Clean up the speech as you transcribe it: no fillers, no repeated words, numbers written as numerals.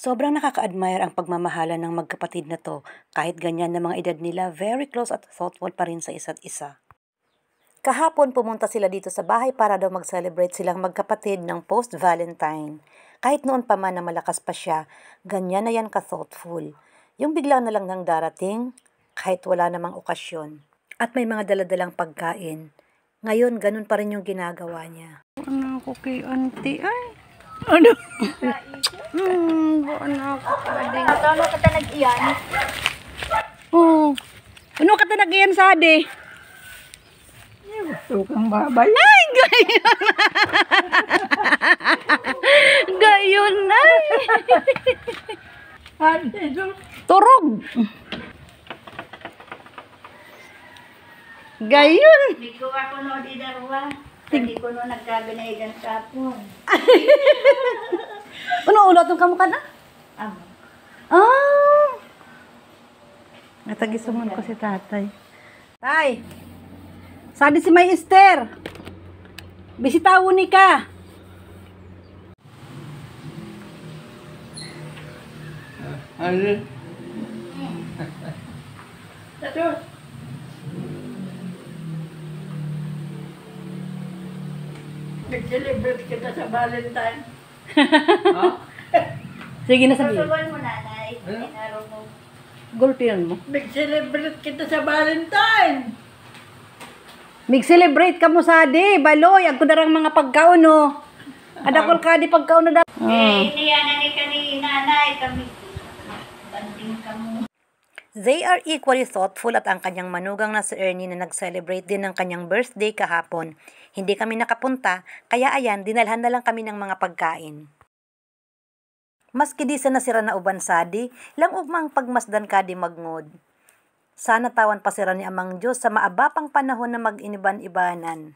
Sobrang nakaka-admire ang pagmamahalan ng magkapatid na 'to, kahit ganyan na mga edad nila, very close at thoughtful pa rin sa isa't isa. Kahapon pumunta sila dito sa bahay para daw mag-celebrate silang magkapatid ng post-Valentine. Kahit noon pa man na malakas pa siya, ganyan na yan ka-thoughtful. Yung bigla na lang nang darating, kahit wala namang okasyon. At may mga daladalang pagkain. Ngayon, ganun pa rin yung ginagawa niya. Ano ako kay auntie ay? Ano? Buwan ako kading. Ano ka ta nag-iyan? Oh. Ano ka talagiyan sa ade? Gusto kang babay. Ay, gayon. Gayon ay. Turog. Gayon. Hindi ko ako no di darwa. Hindi ko no nagkabinayagan sa hapon. Ano ulat ng kamukha na? Amo. Ah. Natagisuman ko si tatay. Tay. Sabi si May Esther. Bisitawon ni ka. Ano? Tato. Nag-celebrate kita sa Valentine. Ha? Sige na sabihin. Pasubuan mo nanay. Inaro mo. Gulpihan mo. Nag-celebrate kita sa Valentine. Mig-celebrate ka mo sa di. Baloy. Agko darang mga pagkaon no. Adakol ka di pagkaon na da. Eh, iniyanan ni nanay kami. Banding ka mo. They are equally thoughtful at ang kanyang manugang na si Ernie na nag-celebrate din ng kanyang birthday kahapon. Hindi kami nakapunta, kaya ayan, dinalhan na lang kami ng mga pagkain. Maski di sa nasira na uban sadi, lang ugmang pagmasdan ka di magngod. Sana tawan pasira ni Amang Diyos sa maabapang panahon na mag-iniban-ibanan.